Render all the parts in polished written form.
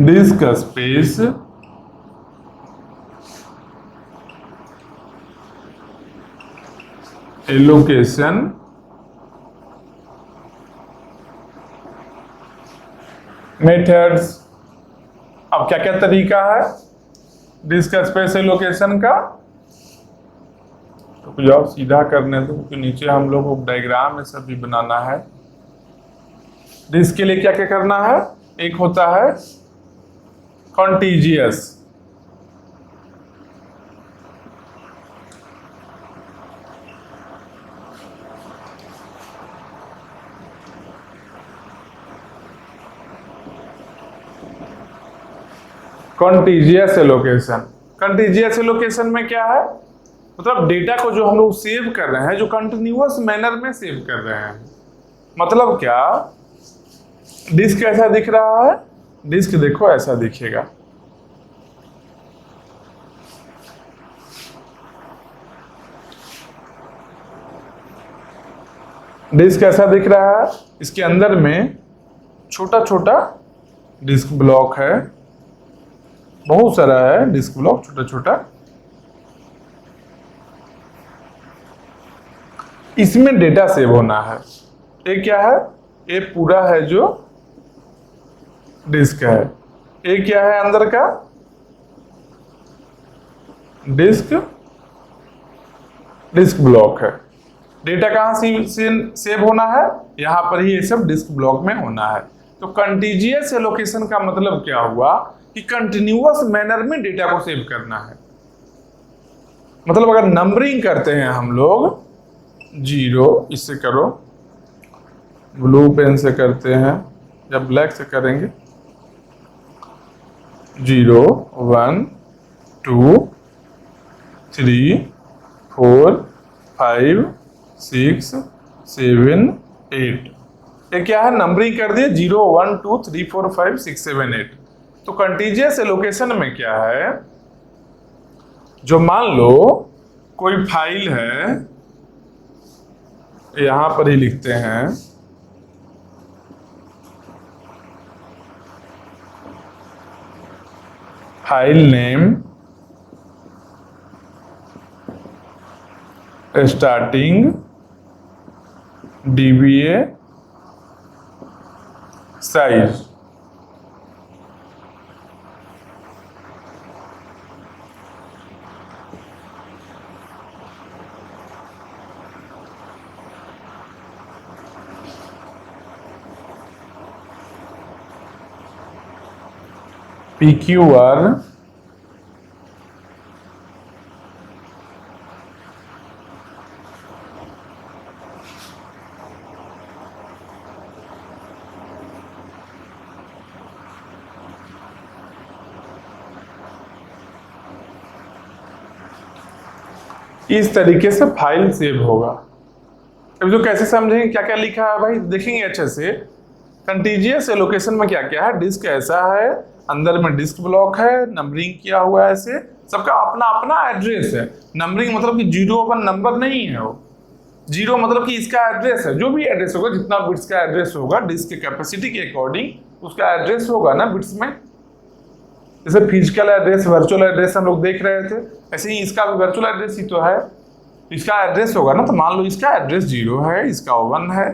Disc space allocation methods. अब क्या क्या तरीका है डिस्क स्पेस एलोकेशन का, तो जाओ सीधा करने दो क्योंकि नीचे हम लोग को डायग्राम में सब भी बनाना है। डिस्क के लिए क्या क्या करना है, एक होता है contiguous, contiguous allocation. Contiguous allocation में क्या है, मतलब डेटा को जो हम लोग सेव कर रहे हैं, जो कंटिन्यूअस मैनर में सेव कर रहे हैं। मतलब क्या, डिस्क ऐसा दिख रहा है, डिस्क देखो ऐसा दिखेगा, डिस्क ऐसा दिख रहा है, इसके अंदर में छोटा छोटा डिस्क ब्लॉक है, बहुत सारा है डिस्क ब्लॉक छोटा छोटा। इसमें डेटा सेव होना है। ये क्या है, ये पूरा है जो डिस्क है। ये क्या है अंदर का डिस्क, डिस्क ब्लॉक है। डेटा कहां सेव होना है, यहां पर ही ये सब डिस्क ब्लॉक में होना है। तो कंटीजियस एलोकेशन का मतलब क्या हुआ कि कंटिन्यूअस मैनर में डेटा को सेव करना है। मतलब अगर नंबरिंग करते हैं हम लोग, 0 इससे करो, ब्लू पेन से करते हैं या ब्लैक से करेंगे, 0 1 2 3 4 5 6 7 8। ये क्या है, नंबरिंग कर दिए 0 1 2 3 4 5 6 7 8। तो कंटीजियस एलोकेशन में क्या है, जो मान लो कोई फाइल है, यहां पर ही लिखते हैं, file name starting DBA size, PQR इस तरीके से फाइल सेव होगा। अब जो कैसे समझेंगे क्या क्या लिखा है भाई, देखेंगे अच्छे से। कंटीजियस एलोकेशन में क्या क्या है, डिस्क ऐसा है, अंदर में डिस्क ब्लॉक है, नंबरिंग किया हुआ है, ऐसे सबका अपना अपना एड्रेस है। नंबरिंग मतलब कि 0 1 नंबर नहीं है, वो 0 मतलब कि इसका एड्रेस है, जो भी एड्रेस होगा, जितना बिट्स का एड्रेस होगा डिस्क के कैपेसिटी के अकॉर्डिंग उसका एड्रेस होगा ना बिट्स में। जैसे फिजिकल एड्रेस, वर्चुअल एड्रेस हम लोग देख रहे थे, ऐसे ही इसका भी वर्चुअल एड्रेस ही तो है, इसका एड्रेस होगा ना। तो मान लो इसका एड्रेस 0 है, इसका 1 है,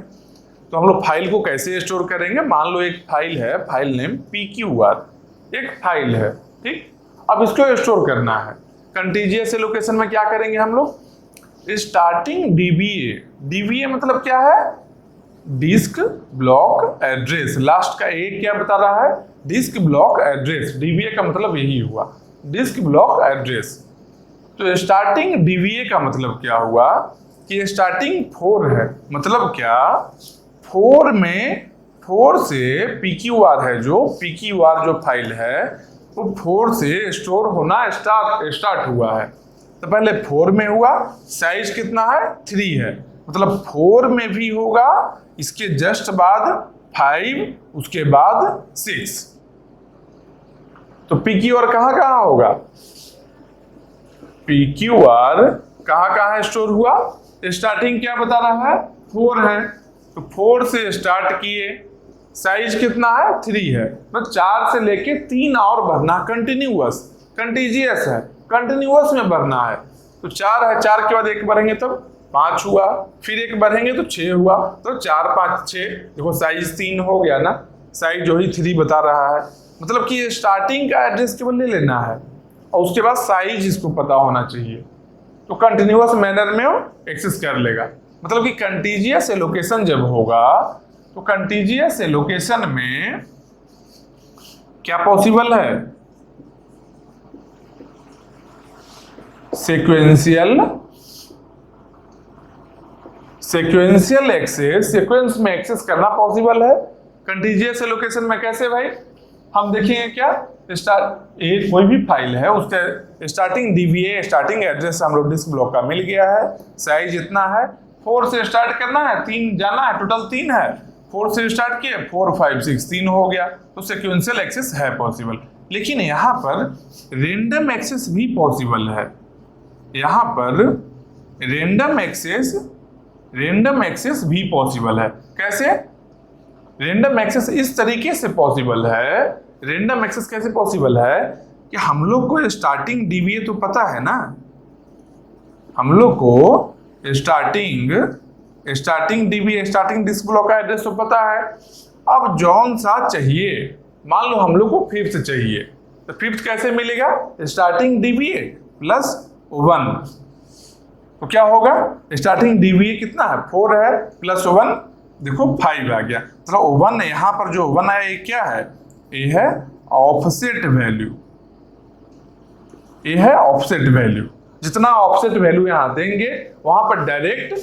तो हम लोग फाइल को कैसे स्टोर करेंगे। मान लो एक फाइल है, फाइल नेम PQR, एक फाइल है, ठीक। अब इसको स्टोर करना है। कंटीजियस एलोकेशन में क्या करेंगे हम लोग, स्टार्टिंग DBA मतलब क्या है, डिस्क ब्लॉक एड्रेस। लास्ट का ए क्या बता रहा है, डिस्क ब्लॉक एड्रेस। DBA का मतलब यही हुआ, डिस्क ब्लॉक एड्रेस। तो स्टार्टिंग DBA का मतलब क्या हुआ कि स्टार्टिंग 4 है, मतलब क्या 4 में 4 से PQR है, जो PQR जो फाइल है वो 4 से स्टोर होना स्टार्ट हुआ है। तो पहले 4 में हुआ, साइज कितना है 3 है, मतलब 4 में भी होगा, इसके जस्ट बाद 5, उसके बाद 6। तो PQR कहाँ कहाँ होगा, PQR कहाँ कहाँ स्टोर हुआ, स्टार्टिंग क्या बता रहा है 4 है, तो 4 से स्टार्ट किए, साइज कितना है 3 है, तो 4 से लेके 3 और भरना, कंटिन्यूअस, कंटीजियस है, कंटिन्यूअस में भरना है। तो 4 है, 4 के बाद 1 भरेंगे तो 5 हुआ, फिर 1 भरेंगे तो 6 हुआ, तो 4 5 6, देखो साइज 3 हो गया ना, साइज जो ही 3 बता रहा है। मतलब कि स्टार्टिंग का एड्रेस केवल ले लेना है और उसके बाद साइज इसको पता होना चाहिए, तो कंटिन्यूअस मैनर में वो एक्सेस कर लेगा। मतलब कि कंटीजियस एलोकेशन जब होगा तो कंटीजियस एलोकेशन में क्या पॉसिबल है, सेक्वेंशियल एक्सेस, सीक्वेंस में एक्सेस करना पॉसिबल है कंटीजियस एलोकेशन में। कैसे भाई, हम देखेंगे क्या, कोई भी फाइल है उसके स्टार्टिंग डीबीए, स्टार्टिंग एड्रेस हम लोग डिस्क ब्लॉक का मिल गया है, साइज इतना है, 4 से स्टार्ट करना है, 3 जाना है, टोटल 3 है, 4 से स्टार्ट किए, 4 5 6 3 हो गया, तो सिक्वेंशियल एक्सेस है पॉसिबल। लेकिन यहाँ पर रेंडम एक्सेस भी पॉसिबल है, यहाँ पर रेंडम एक्सेस भी पॉसिबल है। कैसे रेंडम एक्सेस इस तरीके से पॉसिबल है, रेंडम एक्सेस कैसे पॉसिबल है कि हम लोग को स्टार्टिंग डीबीए तो पता है ना, हम लोग को starting dBA, starting disk block का एड्रेस तो पता है। अब जौन सा चाहिए, मान लो हम लोग को 5th चाहिए, तो 5th कैसे मिलेगा, स्टार्टिंग डीबीए प्लस 1, तो क्या होगा, स्टार्टिंग डीबीए कितना है 4 है, प्लस 1 देखो 5 आ गया। तो 1 यहाँ पर जो 1 आया ये क्या है, ये है ऑफसेट वैल्यू, ये है ऑफसेट वैल्यू। जितना ऑफसेट वैल्यू यहाँ देंगे वहां पर डायरेक्ट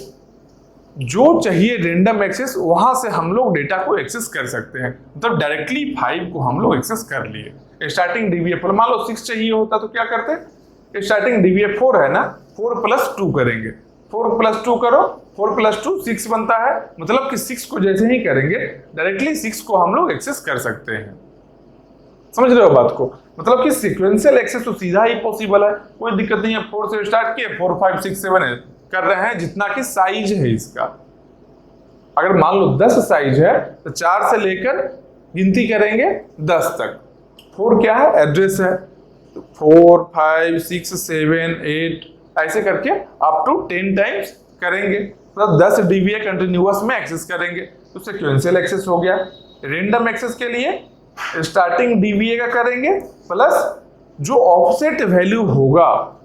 जो चाहिए रेंडम एक्सेस वहां से हम लोग डेटा को एक्सेस कर सकते हैं। मतलब डायरेक्टली 5 को हम लोग एक्सेस कर लिए। स्टार्टिंग डीबीए पर मान लो 6 चाहिए होता तो क्या करते, स्टार्टिंग डीबीए 4 है ना, 4 + 2 करेंगे, 4 + 2 करो, 4 + 2 6 बनता है। मतलब कि 6 को जैसे ही करेंगे डायरेक्टली 6 को हम लोग एक्सेस कर सकते हैं। समझ रहे हो बात को, मतलब कि सीक्वेंशियल एक्सेस तो सीधा ही पॉसिबल है, कोई दिक्कत नहीं है। 4 से स्टार्ट किए, 4 5 6 7 कर रहे हैं, जितना कि साइज है इसका। अगर मान लो 10 साइज है तो 4 से लेकर गिनती करेंगे 10 तक। 4 क्या है, एड्रेस है, तो 4 5 6 7 8 ऐसे करके अप टू 10 टाइम्स करेंगे, मतलब 10 डीबीए कंटिन्यूअस में एक्सेस करेंगे, तो सीक्वेंशियल एक्सेस हो गया। रेंडम एक्सेस के लिए स्टार्टिंग डीबीए का करेंगे प्लस जो ऑफसेट वैल्यू होगा,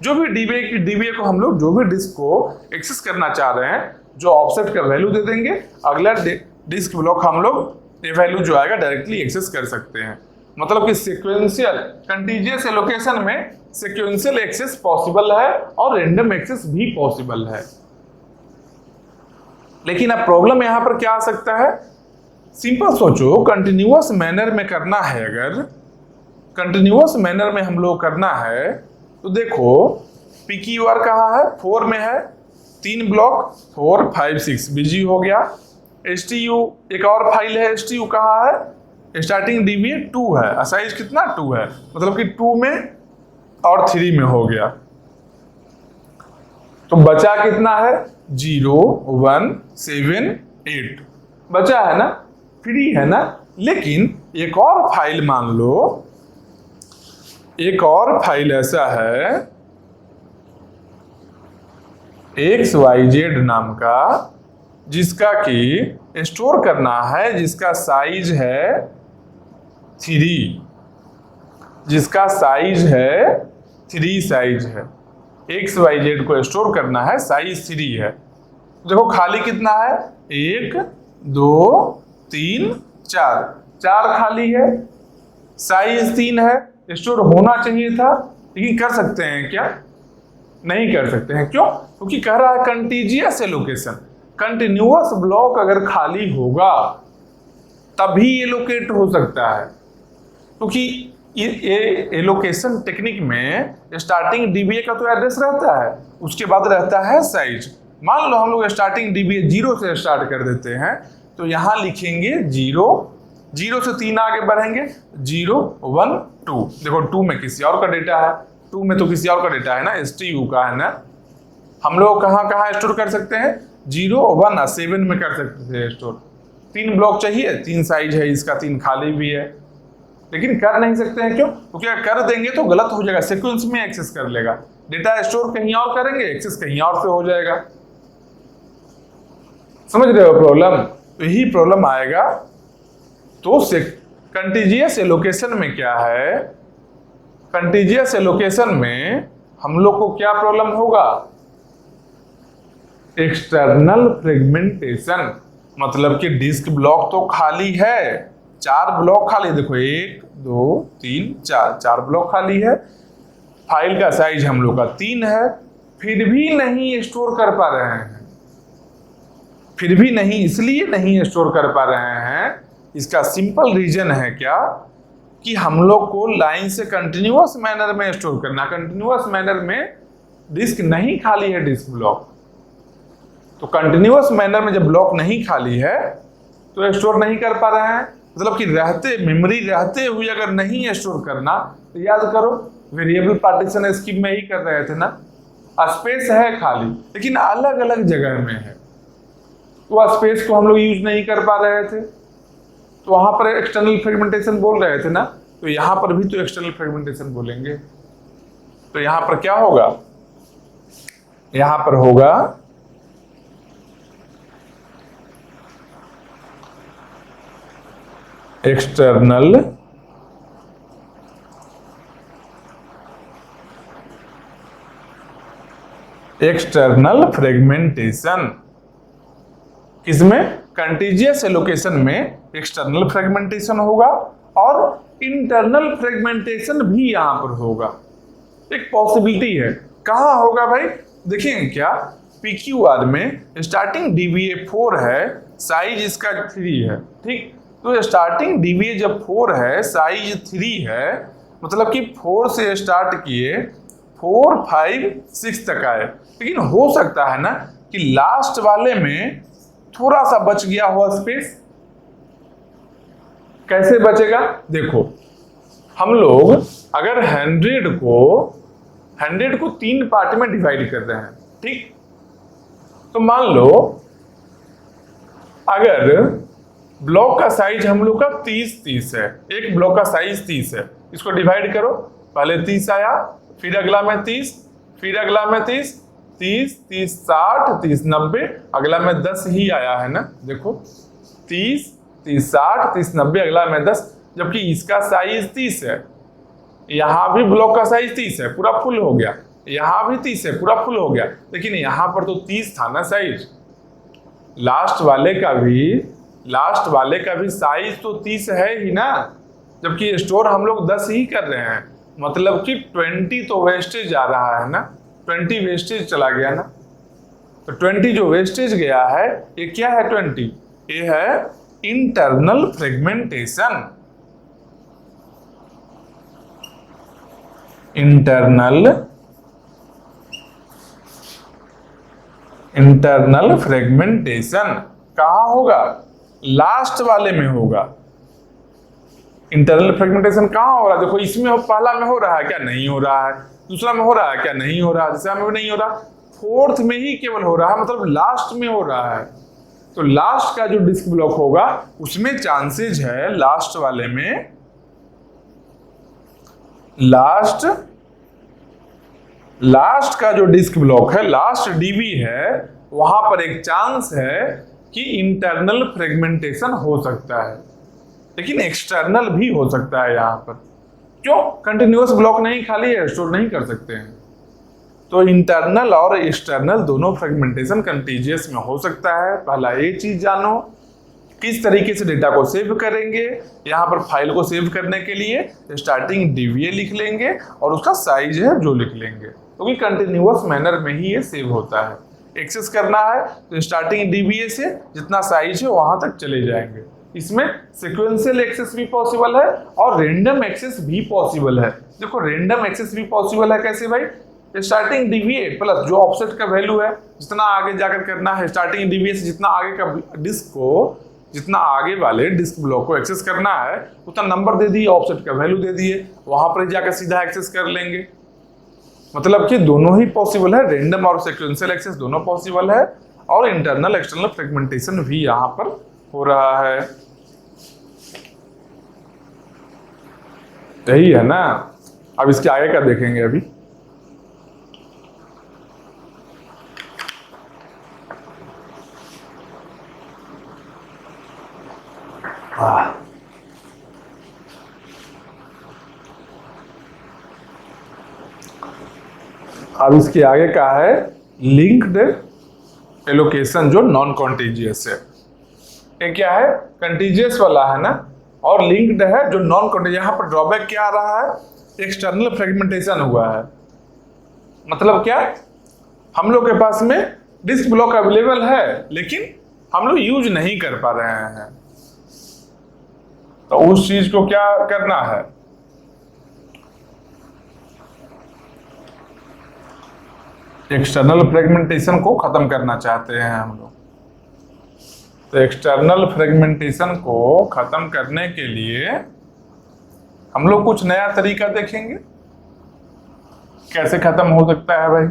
जो भी डीबीए को हम लोग जो भी डिस्क को एक्सेस करना चाह रहे हैं, जो ऑफसेट का वैल्यू दे देंगे, अगला डिस्क ब्लॉक हम लोग ये वैल्यू जो आएगा डायरेक्टली एक्सेस कर सकते हैं। मतलब कि सीक्वेंशियल कंटीजियस एलोकेशन में सीक्वेंशियल एक्सेस पॉसिबल है और रेंडम एक्सेस भी पॉसिबल है। लेकिन अब प्रॉब्लम यहां पर क्या आ सकता है, सिंपल सोचो, कंटिन्यूअस मैनर में करना है, अगर कंटिन्यूअस मैनर में हम लोग करना है तो देखो PQR कहाँ है, 4 में है, 3 ब्लॉक 4 5 6 बिजी हो गया। STU एक और फाइल है, STU कहाँ है, स्टार्टिंग डीबीए 2 है, साइज कितना 2 है, मतलब कि 2 में और 3 में हो गया, तो बचा कितना है 0 1 7 8 बचा है ना, फ्री है ना। लेकिन एक और फाइल मान लो, एक और फाइल ऐसा है XYZ नाम का, जिसका कि स्टोर करना है, जिसका साइज है 3, जिसका साइज है 3 साइज है। XYZ को स्टोर करना है, साइज 3 है। देखो खाली कितना है, 1 2 3 4 खाली है, साइज 3 है, स्टोर होना चाहिए था, लेकिन कर सकते हैं क्या, नहीं कर सकते हैं। क्यों, क्योंकि कह रहा है कंटीजियस एलोकेशन, कंटिन्यूअस ब्लॉक अगर खाली होगा तभी एलोकेट हो सकता है, क्योंकि ये एलोकेशन टेक्निक में स्टार्टिंग डीबीए का तो एड्रेस रहता है, उसके बाद रहता है साइज। मान लो हम लोग स्टार्टिंग डीबीए 0 से स्टार्ट कर देते हैं, तो यहां लिखेंगे 0 से 3 आगे बढ़ेंगे, 0 1 2। देखो 2 में किसी और का डेटा है, 2 में तो किसी और का डेटा है ना, STU का है ना। हम लोग कहाँ स्टोर कर सकते हैं, 0 1 7 में कर सकते थे स्टोर, 3 ब्लॉक चाहिए, 3 साइज है इसका, 3 खाली भी है, लेकिन कर नहीं सकते हैं। क्यों? क्योंकि अगर कर देंगे तो गलत हो जाएगा, सीक्वेंस में एक्सेस कर लेगा, डेटा स्टोर कहीं और करेंगे, एक्सेस कहीं और से हो जाएगा। समझ रहे हो प्रॉब्लम? तो यही प्रॉब्लम आएगा। तो कंटीजियस एलोकेशन में क्या है, कंटीजियस एलोकेशन में हम लोग को क्या प्रॉब्लम होगा, एक्सटर्नल फ्रेगमेंटेशन। मतलब कि डिस्क ब्लॉक तो खाली है, 4 ब्लॉक खाली, देखो 1 2 3 4 ब्लॉक खाली है, फाइल का साइज हम लोग का 3 है, फिर भी नहीं स्टोर कर पा रहे हैं। फिर भी नहीं, इसलिए नहीं स्टोर कर पा रहे हैं, इसका सिंपल रीजन है क्या, कि हम लोग को लाइन से कंटिन्यूअस मैनर में स्टोर करना। कंटिन्यूअस मैनर में डिस्क नहीं खाली है, डिस्क ब्लॉक तो कंटिन्यूअस मैनर में जब ब्लॉक नहीं खाली है तो स्टोर नहीं कर पा रहे हैं। मतलब कि रहते मेमोरी रहते हुए अगर नहीं स्टोर करना, तो याद करो वेरिएबल पार्टीशन स्कीम में ही कर रहे थे ना, स्पेस है खाली लेकिन अलग अलग जगह में है, तो स्पेस को हम लोग यूज नहीं कर पा रहे थे, तो वहां पर एक्सटर्नल फ्रेगमेंटेशन बोल रहे थे ना, तो यहां पर भी तो एक्सटर्नल फ्रेगमेंटेशन बोलेंगे। तो यहां पर क्या होगा, यहां पर होगा एक्सटर्नल फ्रेगमेंटेशन। किसमें? कंटीजियस एलोकेशन में एक्सटर्नल फ्रेगमेंटेशन होगा और इंटरनल फ्रेगमेंटेशन भी यहां पर होगा। एक पॉसिबिलिटी है। कहां होगा भाई? देखिए क्या, PQR में स्टार्टिंग DBA 4 है, साइज इसका 3 है, ठीक। तो स्टार्टिंग DBA जब 4 है, साइज 3 है, मतलब कि 4 से स्टार्ट किए 4 5 6 तक आए, लेकिन हो सकता है ना कि लास्ट वाले में थोड़ा सा बच गया हुआ स्पेस। कैसे बचेगा? देखो हम लोग अगर 100 को 3 पार्ट में डिवाइड कर रहे हैं, ठीक, तो मान लो अगर ब्लॉक का साइज हम लोग का 30 है, एक ब्लॉक का साइज 30 है, इसको डिवाइड करो, पहले 30 आया, फिर अगला में 30, फिर अगला में 30, 30 30 60 30 90, अगला में 10 ही आया है ना, देखो 30 30 60 30 90, अगला में 10, जबकि इसका साइज 30 है, यहां भी ब्लॉक का साइज 30 है, पूरा फुल हो गया, यहां भी 30 है, पूरा फुल हो गया, लेकिन यहां पर तो 30 था ना साइज, लास्ट वाले का भी साइज तो 30 है ही ना, जबकि स्टोर हम लोग 10 ही कर रहे हैं, मतलब कि 20 तो वेस्टेज आ रहा है ना, 20 वेस्टेज चला गया ना, तो 20 जो वेस्टेज गया है, ये क्या है 20? ये है इंटरनल फ्रेगमेंटेशन। इंटरनल फ्रेगमेंटेशन कहां होगा? लास्ट वाले में होगा। इंटरनल फ्रेगमेंटेशन कहां हो रहा है? देखो इसमें पहला में हो रहा है क्या? नहीं हो रहा है। दूसरा में हो रहा है क्या? नहीं हो रहा है। तीसरा में भी नहीं हो रहा, फोर्थ में ही केवल हो रहा है, मतलब लास्ट में हो रहा है। तो लास्ट का जो डिस्क ब्लॉक होगा उसमें चांसेस है, लास्ट वाले में, लास्ट का जो डिस्क ब्लॉक है, लास्ट डीबी है, वहां पर एक चांस है कि इंटरनल फ्रेगमेंटेशन हो सकता है, लेकिन एक्सटर्नल भी हो सकता है यहां पर। क्यों? कंटिन्यूअस ब्लॉक नहीं खाली है, स्टोर नहीं कर सकते हैं। तो इंटरनल और एक्सटर्नल दोनों फ्रेगमेंटेशन कंटीजियस में हो सकता है। पहला ये चीज जानो, किस तरीके से डेटा को सेव करेंगे। यहाँ पर फाइल को सेव करने के लिए स्टार्टिंग डीवीए लिख लेंगे और उसका साइज है जो लिख लेंगे, क्योंकि कंटिन्यूअस मैनर में ही ये सेव होता है। एक्सेस करना है तो स्टार्टिंग डीवीए से जितना साइज है वहां तक चले जाएंगे। इसमें सिक्वेंशियल एक्सेस भी पॉसिबल है और रैंडम एक्सेस भी पॉसिबल है। देखो रैंडम एक्सेस भी पॉसिबल है, कैसे भाई? स्टार्टिंग डीवीए प्लस जो ऑफसेट का वैल्यू है, जितना आगे जाकर करना है, स्टार्टिंग डीवीए से जितना आगे का डिस्क को, जितना आगे वाले डिस्क ब्लॉक को एक्सेस करना है उतना नंबर दे दिए, ऑफसेट का वैल्यू दे दिए, वहां पर जाकर सीधा एक्सेस कर लेंगे। मतलब कि दोनों ही पॉसिबल है, रैंडम और सीक्वेंशियल एक्सेस दोनों पॉसिबल है, और इंटरनल एक्सटर्नल फ्रेगमेंटेशन भी यहाँ पर हो रहा है, यही है ना। अब इसके आगे का देखेंगे अभी। अब इसके आगे का है लिंक्ड एलोकेशन, जो नॉन कॉन्टिजियस है। ये क्या है, कंटिजियस वाला है ना, और लिंक्ड है जो नॉन कॉन्टिजियस। यहाँ पर ड्रॉबैक क्या आ रहा है, एक्सटर्नल फ्रेगमेंटेशन हुआ है। मतलब क्या, हम लोग के पास में डिस्क ब्लॉक अवेलेबल है, लेकिन हम लोग यूज नहीं कर पा रहे हैं। तो उस चीज को क्या करना है, एक्सटर्नल फ्रेगमेंटेशन को खत्म करना चाहते हैं हम लोग। तो एक्सटर्नल फ्रेगमेंटेशन को खत्म करने के लिए हम लोग कुछ नया तरीका देखेंगे। कैसे खत्म हो सकता है भाई,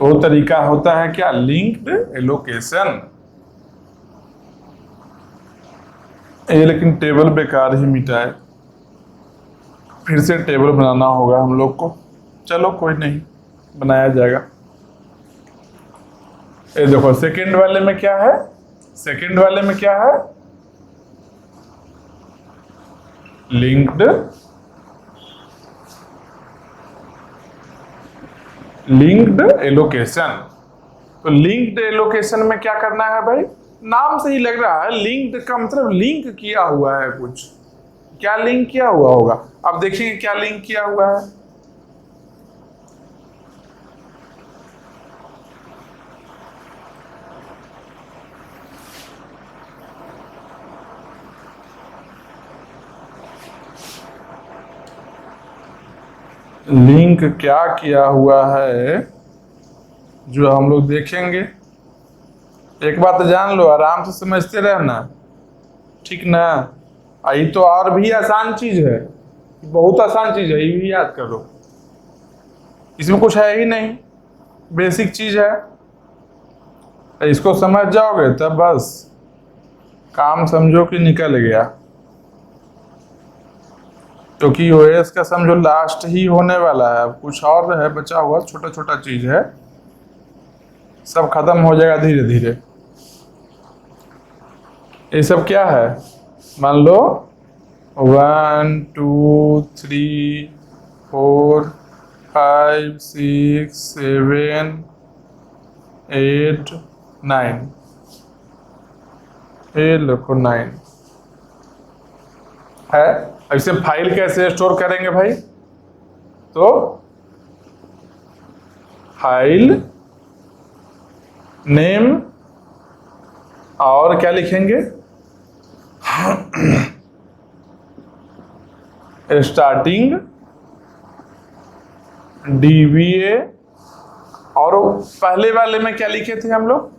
तो तरीका होता है क्या, लिंक्ड एलोकेशन। ये लेकिन टेबल बेकार ही मिटा है, फिर से टेबल बनाना होगा हम लोग को। चलो कोई नहीं, बनाया जाएगा। ये देखो सेकंड वाले में क्या है, सेकंड वाले में क्या है, लिंक्ड एलोकेशन। तो लिंक्ड एलोकेशन में क्या करना है भाई, नाम से ही लग रहा है, लिंक्ड का मतलब लिंक किया हुआ है कुछ। क्या लिंक किया हुआ होगा, अब देखिए क्या लिंक किया हुआ है। लिंक क्या किया हुआ है जो हम लोग देखेंगे। एक बात जान लो, आराम से समझते रहना, ठीक ना। यही तो और भी आसान चीज है, बहुत आसान चीज है, ये भी याद कर लो। इसमें कुछ है ही नहीं, बेसिक चीज है। इसको समझ जाओगे तब बस काम समझो कि निकल गया। क्योंकि ओएस का समझो लास्ट ही होने वाला है, अब कुछ और है बचा हुआ, छोटा छोटा चीज है, सब खत्म हो जाएगा धीरे धीरे। ये सब क्या है, मान लो 1 2 3 4 5 6 7 8 9, ये लिखो 9 है। अब इसे फाइल कैसे स्टोर करेंगे भाई, तो फाइल नेम और क्या लिखेंगे, स्टार्टिंग डीवीए। और पहले वाले में क्या लिखे थे हम लोग,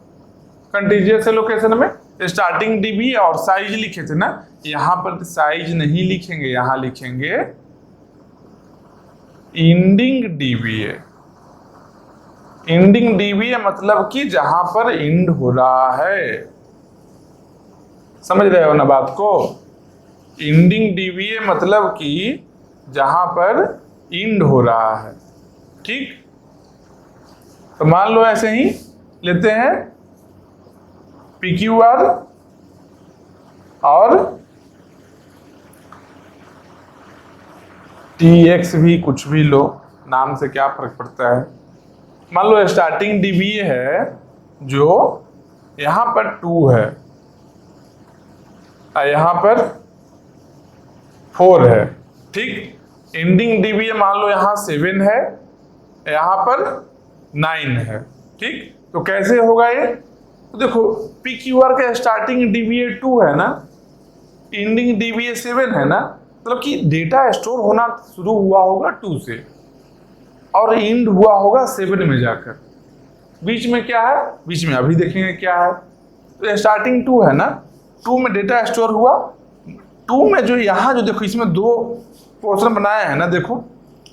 कंटीजियस एलोकेशन में स्टार्टिंग डीवीए और साइज लिखे थे ना। यहां पर साइज नहीं लिखेंगे, यहां लिखेंगे इंडिंग डीवीए। इंडिंग डीवीए मतलब कि जहां पर इंड हो रहा है, समझ रहे हो ना बात को। इंडिंग डीवीए मतलब कि जहां पर इंड हो रहा है, ठीक। तो मान लो ऐसे ही लेते हैं PQR और TX भी, कुछ भी लो, नाम से क्या फर्क पड़ता है। मान लो स्टार्टिंग डीवीए है जो यहां पर 2 है, यहां पर 4 है, ठीक। एंडिंग डीवीए मान लो यहां 7 है, यहां पर 9 है, ठीक। तो कैसे होगा ये, तो देखो PQR का स्टार्टिंग डीवीए 2 है ना, एंडिंग डीवीए 7 है ना, मतलब कि डेटा स्टोर होना शुरू हुआ होगा 2 से और एंड हुआ होगा 7 में जाकर। बीच में क्या है, बीच में अभी देखेंगे क्या है। तो स्टार्टिंग 2 है ना, 2 में डेटा स्टोर हुआ। 2 में जो यहाँ जो देखो इसमें 2 पोर्शन बनाया है ना, देखो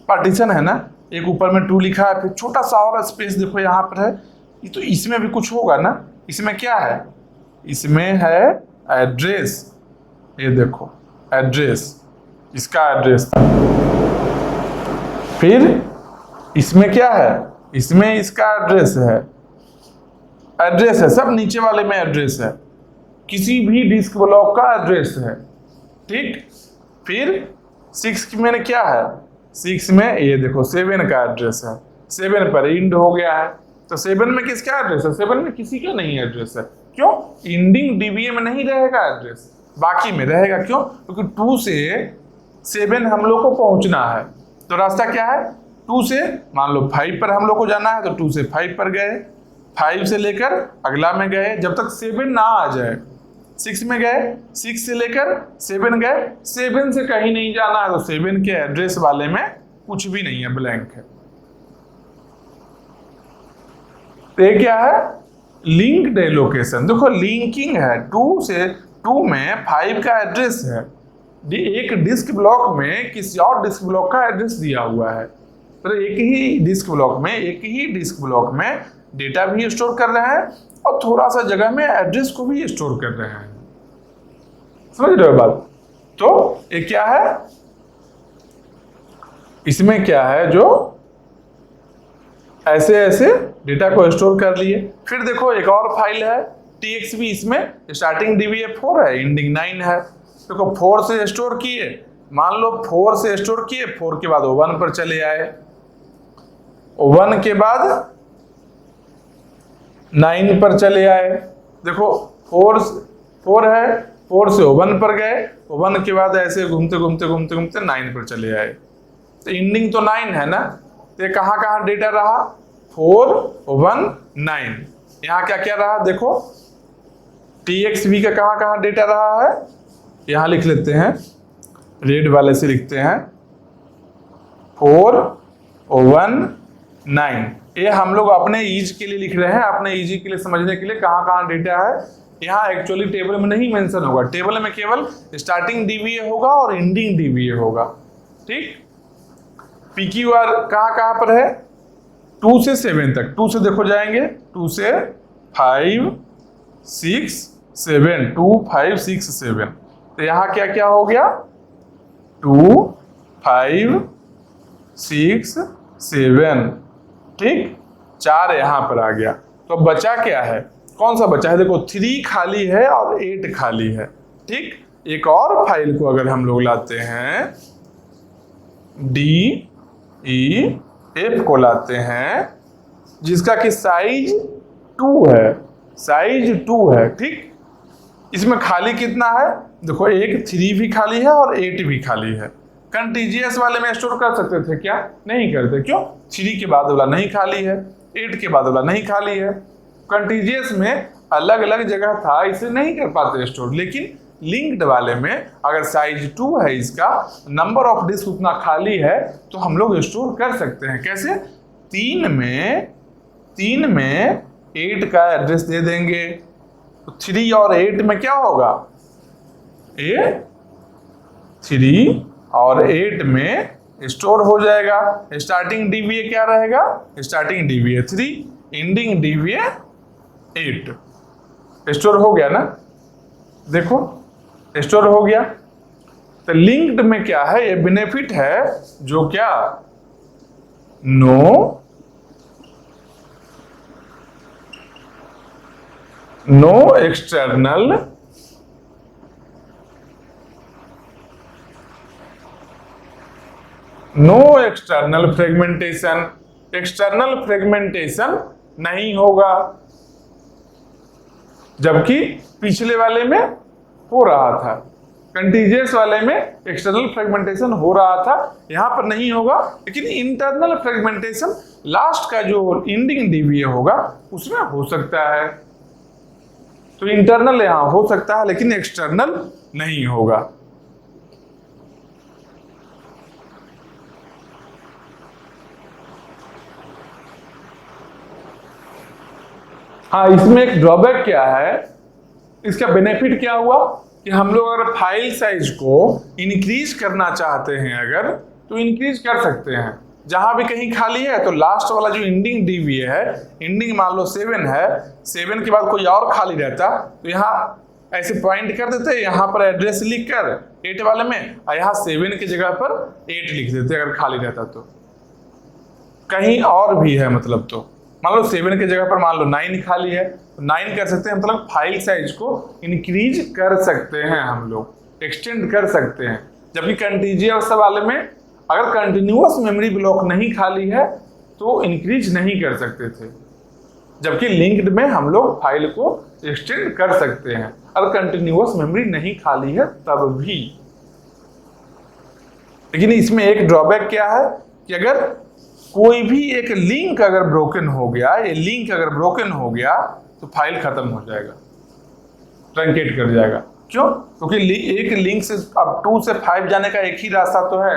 पार्टीशन है ना, एक ऊपर में 2 लिखा है, फिर छोटा सा और स्पेस देखो यहाँ पर है, ये तो इसमें भी कुछ होगा ना। इसमें क्या है, इसमें है एड्रेस, ये देखो एड्रेस, इसका एड्रेस था। फिर इसमें क्या है, इसमें इसका एड्रेस है, एड्रेस है, सब नीचे वाले में एड्रेस है, किसी भी डिस्क ब्लॉक का एड्रेस है, ठीक। फिर 6 में क्या है, 6 में ये देखो 7 का एड्रेस है, 7 पर इंड हो गया है, तो 7 में किसका एड्रेस है, 7 में किसी का नहीं एड्रेस है। क्यों, इंडिंग डीबीए में नहीं रहेगा एड्रेस, बाकी में रहेगा। क्यों, क्योंकि 2 से 7 हम लोग को पहुंचना है, तो रास्ता क्या है, 2 से मान लो 5 पर हम लोग को जाना है, तो 2 से 5 पर गए, 5 से लेकर अगला में गए, जब तक 7 ना आ जाए 6 में गए, 6 से लेकर 7 गए, 7 से कहीं नहीं जाना है, तो 7 के एड्रेस वाले में कुछ भी नहीं है, ब्लैंक है। तो ये क्या है, लिंक्ड लोकेशन। देखो लिंकिंग है, 2 में 5 का एड्रेस है, एक डिस्क ब्लॉक में किसी और डिस्क ब्लॉक का एड्रेस दिया हुआ है, तो एक ही डिस्क ब्लॉक में डेटा भी स्टोर कर रहे हैं और थोड़ा सा जगह में एड्रेस को भी स्टोर कर रहे हैं। समझ रहे हो बात। तो ये क्या है, इसमें क्या है, जो ऐसे ऐसे डेटा को स्टोर कर लिए। फिर देखो एक और फाइल है txb, इसमें स्टार्टिंग डीबीए 4 है, एंडिंग 9 है। देखो 4 से स्टोर किए, मान लो 4 से स्टोर किए, 4 के बाद 1 पर चले आए, 1 के बाद 9 पर चले आए। देखो 4 है, 4 से 1 पर गए, 1 के बाद ऐसे घूमते 9 पर चले आए, तो एंडिंग तो 9 है ना। तो ये कहाँ डेटा रहा, 4 1 9। यहाँ क्या क्या रहा, देखो txb का कहाँ डेटा रहा है, यहाँ लिख लेते हैं, रेड वाले से लिखते हैं 4 1 9। ये हम लोग अपने ईज के लिए लिख रहे हैं, अपने ईजी के लिए समझने के लिए कहाँ डेटा है। यहाँ एक्चुअली टेबल में नहीं मेंशन होगा, टेबल में केवल स्टार्टिंग डीबीए होगा और एंडिंग डीबीए होगा, ठीक। पीक्यूआर कहाँ पर है, 2 से 7 तक, 2 से देखो जाएंगे, 2 से 5 6 7, 2 5 6 7। तो यहाँ क्या क्या हो गया, 2 5 6 7, ठीक, 4 यहाँ पर आ गया। तो बचा क्या है, कौन सा बचा है, देखो 3 खाली है और 8 खाली है, ठीक। एक और फाइल को अगर हम लोग लाते हैं, DEF को लाते हैं, जिसका कि साइज 2 है, ठीक। इसमें खाली कितना है, देखो एक 3 भी खाली है और 8 भी खाली है। कंटीजियस वाले में स्टोर कर सकते थे क्या, नहीं करते। क्यों, 3 के बाद वाला नहीं खाली है, 8 के बाद वाला नहीं खाली है। कंटीजियस में अलग अलग जगह था, इसे नहीं कर पाते स्टोर। लेकिन लिंक्ड वाले में अगर साइज 2 है, इसका नंबर ऑफ डिस्क उतना खाली है, तो हम लोग स्टोर कर सकते हैं। कैसे, 3 में 8 का एड्रेस दे देंगे, तो 3 और 8 में क्या होगा, 3 और 8 में स्टोर हो जाएगा। स्टार्टिंग डीबीए क्या रहेगा, starting dBA 3, ending dBA 8। Store हो गया ना, देखो स्टोर हो गया। तो लिंक्ड में क्या है, ये बेनिफिट है, जो क्या, no external fragmentation, external fragmentation नहीं होगा, जबकि पिछले वाले में हो रहा था। कंटीजियस वाले में एक्सटर्नल फ्रेगमेंटेशन हो रहा था, यहां पर नहीं होगा। लेकिन इंटरनल फ्रेगमेंटेशन लास्ट का जो एंडिंग डीबीए होगा उसमें हो सकता है। तो इंटरनल यहां हो सकता है, लेकिन एक्सटर्नल नहीं होगा। हाँ, इसमें एक ड्रॉबैक क्या है, इसका बेनिफिट क्या हुआ कि हम लोग अगर फाइल साइज को इंक्रीज करना चाहते हैं अगर, तो इंक्रीज कर सकते हैं। जहां भी कहीं खाली है तो लास्ट वाला जो इंडिंग डीवीए है, इंडिंग मान लो 7 है, 7 के बाद कोई और खाली रहता तो यहाँ ऐसे पॉइंट कर देते, यहाँ पर एड्रेस लिख कर 8 वाले में, और यहाँ 7 की जगह पर 8 लिख देते अगर खाली रहता तो। कहीं और भी है मतलब, तो मान लो 7 की जगह पर मान लो 9 खाली है तो 9 कर सकते हैं, मतलब फाइल साइज को इंक्रीज कर सकते हैं हम लोग, एक्सटेंड कर सकते हैं। जबकि कंटीजियस वाले में अगर कंटिन्यूअस मेमोरी ब्लॉक नहीं खाली है तो इंक्रीज नहीं कर सकते थे, जबकि लिंक्ड में हम लोग फाइल को एक्सटेंड कर सकते हैं अगर कंटिन्यूअस मेमोरी नहीं खाली है तब भी। लेकिन इसमें एक ड्रॉबैक क्या है कि अगर कोई भी एक लिंक अगर ब्रोकन हो गया, ये लिंक अगर ब्रोकन हो गया तो फाइल खत्म हो जाएगा, ट्रंकेट कर जाएगा। क्यों? क्योंकि एक लिंक से अब 2 से 5 जाने का एक ही रास्ता तो है,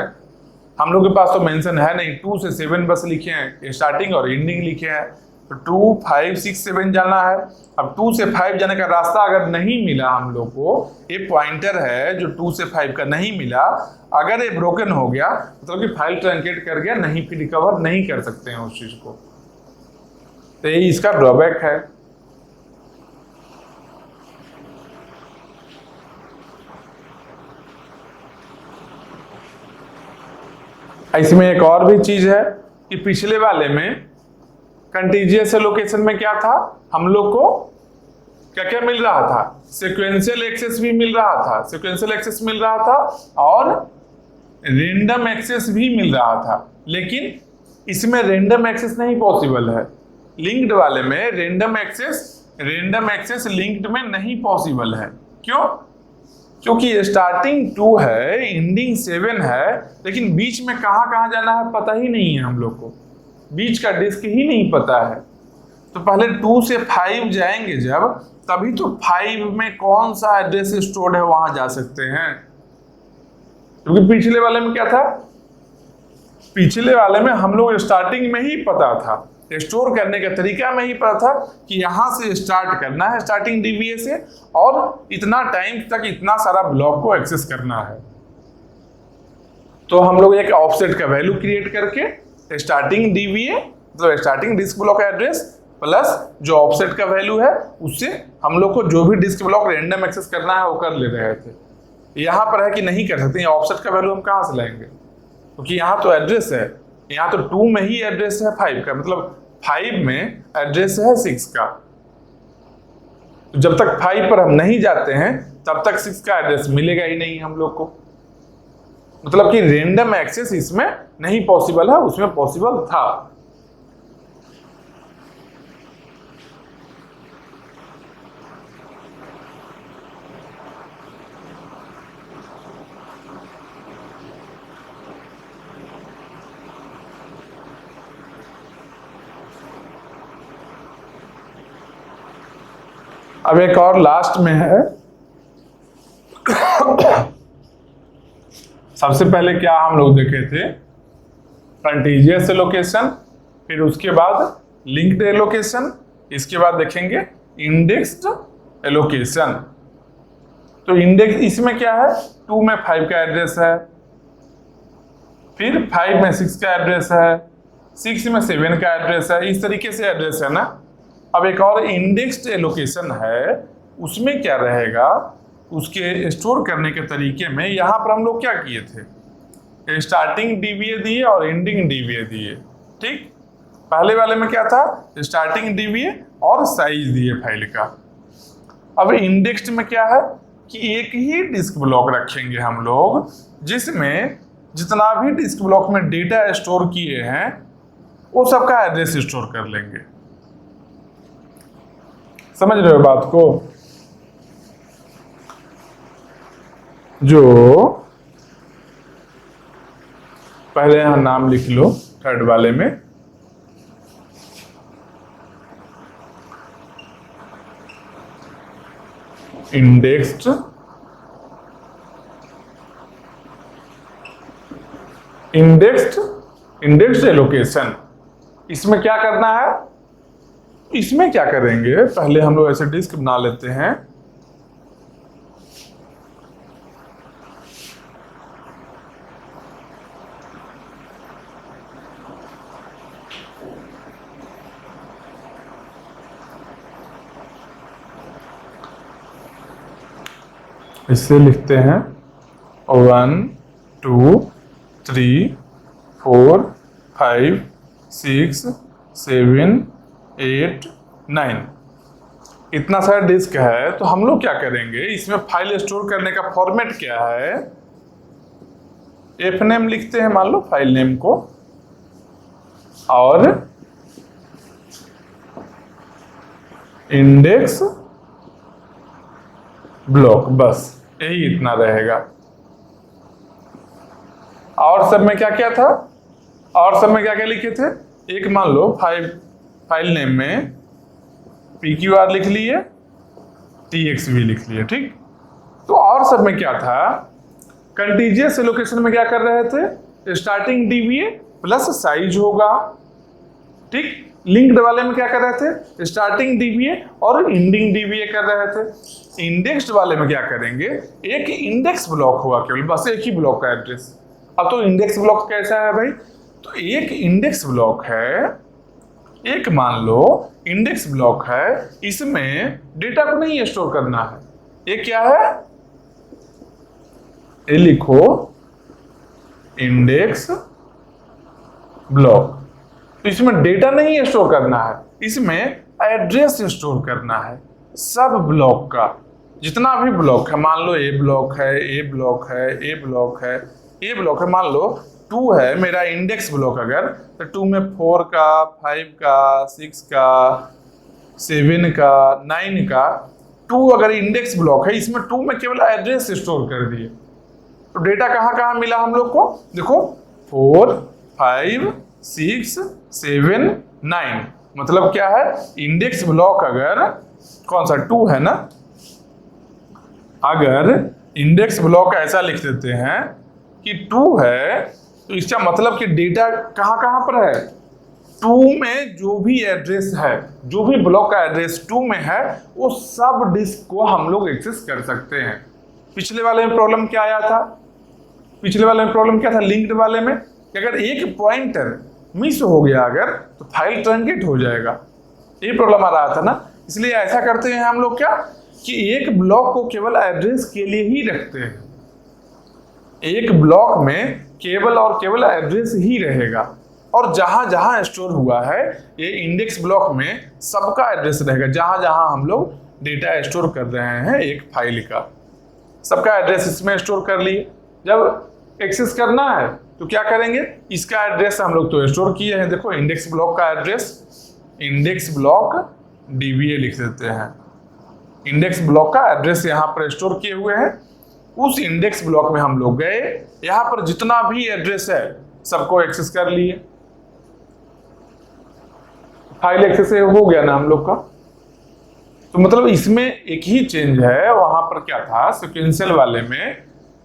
हम लोग के पास तो मेंशन है नहीं। 2 से 7 बस लिखे हैं, स्टार्टिंग और एंडिंग लिखे हैं, तो 2, 5, 6, 7 जाना है। अब 2 से 5 जाने का रास्ता अगर नहीं मिला हम लोग को, ये पॉइंटर है जो 2 से 5 का नहीं मिला, अगर ये ब्रोकन हो गया मतलब कि फाइल ट्रंकेट कर गया, नहीं फिर रिकवर नहीं कर सकते हैं उस चीज को, तो ये इसका ड्रॉबैक है। इसमें एक और भी चीज है कि पिछले वाले में कंटीजियस एलोकेशन में क्या था, हम लोग को क्या क्या मिल रहा था, सीक्वेंशियल एक्सेस भी मिल रहा था, सीक्वेंशियल एक्सेस मिल रहा था और रैंडम एक्सेस भी मिल रहा था। लेकिन इसमें रैंडम एक्सेस नहीं पॉसिबल है, लिंक्ड वाले में रैंडम एक्सेस लिंक्ड में नहीं पॉसिबल है। क्यों? क्योंकि स्टार्टिंग 2 है, एंडिंग 7 है, लेकिन बीच में कहाँ कहाँ जाना है पता ही नहीं है हम लोग को, बीच का डिस्क ही नहीं पता है। तो पहले 2 से 5 जाएंगे जब, तभी तो 5 में कौन सा एड्रेस स्टोर्ड है वहां जा सकते हैं। क्योंकि पिछले वाले में क्या था, पिछले वाले में हम लोग स्टार्टिंग में ही पता था, स्टोर करने का तरीका में ही पता था कि यहां से स्टार्ट करना है, स्टार्टिंग डीवीए से, और इतना टाइम तक इतना सारा ब्लॉक को एक्सेस करना है। तो हम लोग एक ऑफसेट का वैल्यू क्रिएट करके स्टार्टिंग डीवीए मतलब starting disk block address plus जो ऑफसेट का वैल्यू है, उससे हम लोग को जो भी डिस्क ब्लॉक रैंडम एक्सेस करना है वो कर ले रहे थे। यहाँ पर है कि नहीं कर सकते, ऑफसेट का वैल्यू हम कहाँ से लाएंगे, क्योंकि यहाँ तो एड्रेस है, यहाँ तो 2 में ही एड्रेस है 5 का, मतलब 5 में एड्रेस है 6 का। तो जब तक 5 पर हम नहीं जाते हैं तब तक 6 का एड्रेस मिलेगा ही नहीं हम लोग को, मतलब कि रैंडम एक्सेस इसमें नहीं पॉसिबल है, उसमें पॉसिबल था। अब एक और लास्ट में है सबसे पहले क्या हम लोग देखे थे, कंटीजियस एलोकेशन, फिर उसके बाद लिंक्ड एलोकेशन, इसके बाद देखेंगे इंडेक्स्ड एलोकेशन। तो इंडेक्स इसमें क्या है, 2 में 5 का एड्रेस है, फिर 5 में 6 का एड्रेस है, 6 में 7 का एड्रेस है, इस तरीके से एड्रेस है ना। अब एक और इंडेक्स्ड एलोकेशन है, उसमें क्या रहेगा, उसके स्टोर करने के तरीके में यहाँ पर हम लोग क्या किए थे, स्टार्टिंग डीवीए दिए और एंडिंग डीवीए दिए। ठीक, पहले वाले में क्या था, स्टार्टिंग डीवीए और साइज दिए फाइल का। अब इंडेक्स्ड में क्या है कि एक ही डिस्क ब्लॉक रखेंगे हम लोग, जिसमें जितना भी डिस्क ब्लॉक में डेटा स्टोर किए हैं वो सबका एड्रेस स्टोर कर लेंगे। समझ रहे हो बात को? जो पहले यहां नाम लिख लो, थर्ड वाले में इंडेक्स्ड एलोकेशन। इसमें क्या करना है, इसमें क्या करेंगे, पहले हम लोग ऐसे डिस्क बना लेते हैं। इससे लिखते हैं 1 2 3 4 5 6 7 8 9। इतना सारा डिस्क है, तो हम लोग क्या करेंगे, इसमें फाइल स्टोर करने का फॉर्मेट क्या है, एफ नेम लिखते हैं मान लो फाइल नेम को, और इंडेक्स ब्लॉक, बस यही इतना रहेगा। और सब में क्या क्या था, और सब में क्या क्या लिखे थे, एक मान लो फाइल नेम में PQR लिख लिए, TXV लिख लिए, ठीक। तो और सब में क्या था, कंटीजियस एलोकेशन में क्या कर रहे थे, स्टार्टिंग DVA प्लस साइज होगा, ठीक। लिंक्ड वाले में क्या कर रहे थे, स्टार्टिंग DVA और एंडिंग DVA कर रहे थे। इंडेक्स्ड वाले में क्या करेंगे, एक इंडेक्स ब्लॉक होगा केवल, बस एक ही ब्लॉक का एड्रेस। अब तो इंडेक्स ब्लॉक कैसा है भाई, तो एक इंडेक्स ब्लॉक है, एक मान लो इंडेक्स ब्लॉक है, इसमें डेटा को नहीं स्टोर करना है। ये क्या है, ये लिखो इंडेक्स ब्लॉक। तो इसमें डेटा नहीं स्टोर करना है, इसमें एड्रेस स्टोर करना है सब ब्लॉक का, जितना भी ब्लॉक है, मान लो ए ब्लॉक है, ए ब्लॉक है, ए ब्लॉक है, ए ब्लॉक है, मान लो 2 है मेरा इंडेक्स ब्लॉक, अगर तो 2 में 4 का, 5 का, 6 का, 7 का, 9 का, 2 अगर इंडेक्स ब्लॉक है, इसमें 2 में केवल एड्रेस स्टोर कर दिए। तो डेटा कहाँ कहाँ मिला हम लोग को, देखो 4 5 6 7 9, मतलब क्या है, इंडेक्स ब्लॉक अगर कौन सा 2 है ना, अगर इंडेक्स ब्लॉक ऐसा लिख देते हैं कि 2 है, तो इसका मतलब कि डेटा कहाँ कहाँ पर है, 2 में जो भी एड्रेस है, जो भी ब्लॉक का एड्रेस 2 में है, वो सब डिस्क को हम लोग एक्सेस कर सकते हैं। पिछले वाले में प्रॉब्लम क्या आया था, पिछले वाले में प्रॉब्लम क्या था, लिंक्ड वाले में कि अगर एक पॉइंटर मिस हो गया अगर, तो फाइल ट्रंकेट हो जाएगा, ये प्रॉब्लम आ रहा था ना। इसलिए ऐसा करते हैं हम लोग क्या, कि एक ब्लॉक को केवल एड्रेस के लिए ही रखते हैं, एक ब्लॉक में केवल और केवल एड्रेस ही रहेगा, और जहां जहां स्टोर हुआ है ये इंडेक्स ब्लॉक में सबका एड्रेस रहेगा, जहां जहां हम लोग डेटा स्टोर कर रहे हैं एक फाइल का, सबका एड्रेस इसमें स्टोर कर लिए। जब एक्सेस करना है तो क्या करेंगे, इसका एड्रेस हम लोग तो स्टोर किए हैं, देखो इंडेक्स ब्लॉक का एड्रेस, इंडेक्स ब्लॉक DVA लिख देते हैं, इंडेक्स ब्लॉक का एड्रेस यहाँ पर स्टोर किए हुए हैं। उस इंडेक्स ब्लॉक में हम लोग गए, यहाँ पर जितना भी एड्रेस है सबको एक्सेस कर लिए, फाइल एक्सेस हो गया ना हम लोग का। तो मतलब इसमें एक ही चेंज है, वहां पर क्या था सिक्वेंशियल वाले में,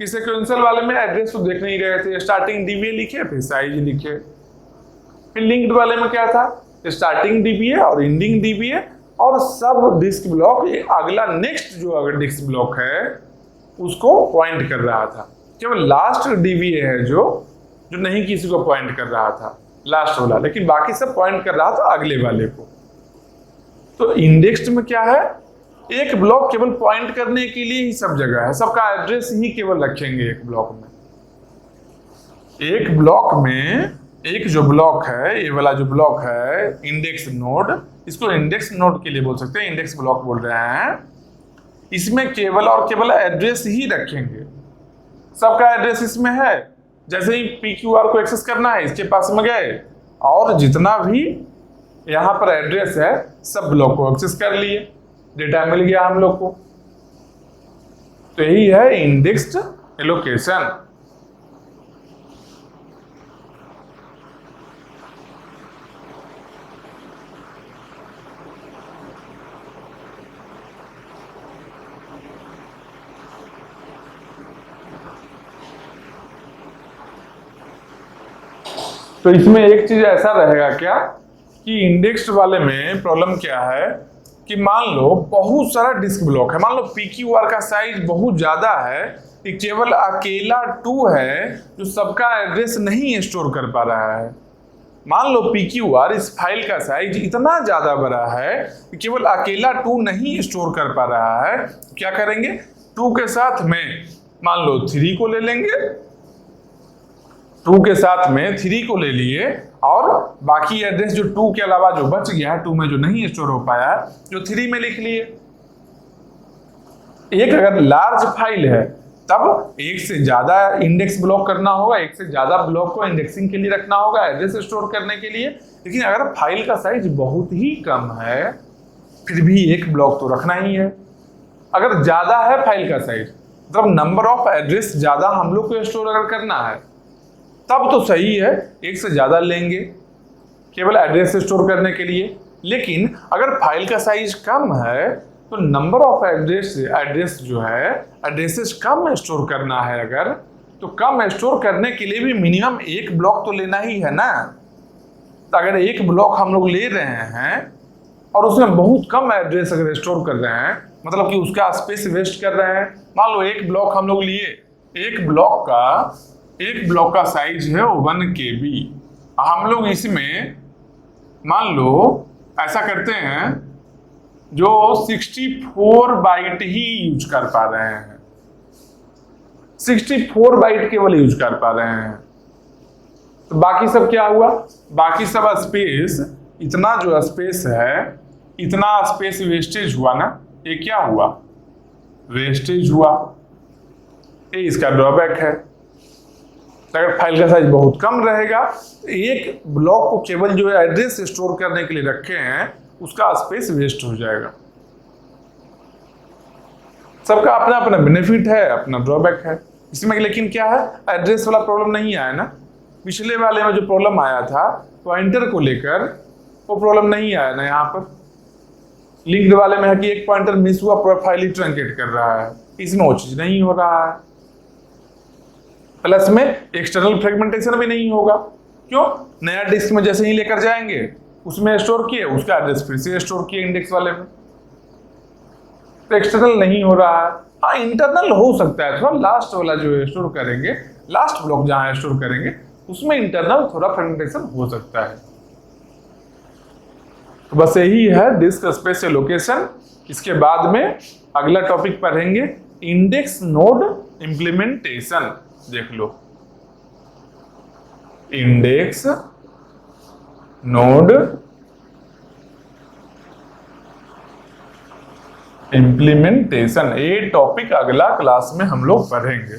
कि सिक्वेंशियल वाले में एड्रेस तो देख नहीं रहे थे, स्टार्टिंग DVA लिखे फिर साइज लिखे। फिर लिंक्ड वाले में क्या था, स्टार्टिंग DVA और एंडिंग DVA, और सब डिस्क ब्लॉक अगला नेक्स्ट जो अगर डिस्क ब्लॉक है उसको पॉइंट कर रहा था, केवल लास्ट DVA है जो नहीं किसी को पॉइंट कर रहा था, लास्ट वाला, लेकिन बाकी सब पॉइंट कर रहा था अगले वाले को। तो इंडेक्स्ड में क्या है, एक ब्लॉक केवल पॉइंट करने के लिए ही सब जगह है, सबका एड्रेस ही केवल रखेंगे एक ब्लॉक में। एक ब्लॉक में एक जो ब्लॉक है, ये वाला जो ब्लॉक है इंडेक्स नोड, इसको इंडेक्स नोड के लिए बोल सकते हैं, इंडेक्स ब्लॉक बोल रहे हैं, इसमें केवल और केवल एड्रेस ही रखेंगे, सबका एड्रेस इसमें है। जैसे ही PQR को एक्सेस करना है, इसके पास में गए और जितना भी यहाँ पर एड्रेस है सब ब्लॉक को एक्सेस कर लिए, डेटा मिल गया हम लोग को। तो यही है इंडेक्स्ड एलोकेशन। तो इसमें एक चीज ऐसा रहेगा क्या, कि इंडेक्स्ड वाले में प्रॉब्लम क्या है, कि मान लो बहुत सारा डिस्क ब्लॉक है, मान लो PQR का साइज बहुत ज्यादा है, कि केवल अकेला 2 है जो सबका एड्रेस नहीं स्टोर कर पा रहा है। मान लो PQR इस फाइल का साइज इतना ज्यादा बड़ा है कि केवल अकेला 2 नहीं स्टोर कर पा रहा है, तो क्या करेंगे, 2 के साथ में मान लो 3 को ले लेंगे, 2 के साथ में 3 को ले लिए और बाकी एड्रेस जो 2 के अलावा जो बच गया है, 2 में जो नहीं स्टोर हो पाया है, जो 3 में लिख लिए। एक अगर लार्ज फाइल है तब एक से ज्यादा इंडेक्स ब्लॉक करना होगा, एक से ज्यादा ब्लॉक को इंडेक्सिंग के लिए रखना होगा, एड्रेस स्टोर करने के लिए। लेकिन अगर फाइल का साइज बहुत ही कम है फिर भी एक ब्लॉक तो रखना ही है। अगर ज्यादा है फाइल का साइज, मतलब नंबर ऑफ एड्रेस ज्यादा हम लोग को स्टोर अगर करना है तब तो सही है, एक से ज्यादा लेंगे केवल एड्रेस स्टोर करने के लिए। लेकिन अगर फाइल का साइज कम है तो नंबर ऑफ एड्रेस जो है, एड्रेसेस कम स्टोर करना है अगर, तो कम स्टोर करने के लिए भी मिनिमम एक ब्लॉक तो लेना ही है ना। तो अगर एक ब्लॉक हम लोग ले रहे हैं और उसमें बहुत कम एड्रेस अगर स्टोर कर रहे हैं, मतलब कि उसका स्पेस वेस्ट कर रहे हैं। मान लो एक ब्लॉक हम लोग लिए, एक ब्लॉक का साइज है 1 KB। हम लोग इसमें मान लो ऐसा करते हैं जो 64 बाइट ही यूज कर पा रहे हैं, 64 बाइट केवल यूज कर पा रहे हैं। तो बाकी सब क्या हुआ, बाकी सब स्पेस, इतना जो स्पेस है, इतना स्पेस वेस्टेज हुआ ना। ये क्या हुआ, वेस्टेज हुआ। ये इसका ड्रॉबैक है। अगर फाइल का साइज बहुत कम रहेगा, एक ब्लॉक को केवल जो एड्रेस स्टोर करने के लिए रखे हैं उसका स्पेस वेस्ट हो जाएगा। सबका अपना अपना बेनिफिट है, अपना ड्रॉबैक है इसमें। लेकिन क्या है, एड्रेस वाला प्रॉब्लम नहीं आया ना। पिछले वाले में जो प्रॉब्लम आया था पॉइंटर को लेकर, वो प्रॉब्लम नहीं आया ना यहाँ पर। लिंक्ड वाले में है कि एक पॉइंटर मिस हुआ, पूरा फाइल ही ट्रंकेट कर रहा है। इसमें वो चीज नहीं हो रहा है। प्लस में एक्सटर्नल फ्रेगमेंटेशन भी नहीं होगा। क्यों, नया डिस्क में जैसे ही लेकर जाएंगे उसमें स्टोर किए, उसका एड्रेस फिर से स्टोर किए इंडेक्स वाले में। तो एक्सटर्नल नहीं हो रहा है। हाँ, इंटरनल हो सकता है थोड़ा, लास्ट वाला जो स्टोर करेंगे, लास्ट ब्लॉक जहां स्टोर करेंगे उसमें इंटरनल थोड़ा फ्रेगमेंटेशन हो सकता है। तो बस यही है डिस्क स्पेस एलोकेशन। इसके बाद में अगला टॉपिक पढ़ेंगे इंडेक्स नोड इंप्लीमेंटेशन। देख लो, इंडेक्स नोड इंप्लीमेंटेशन, ये टॉपिक अगला क्लास में हम लोग पढ़ेंगे।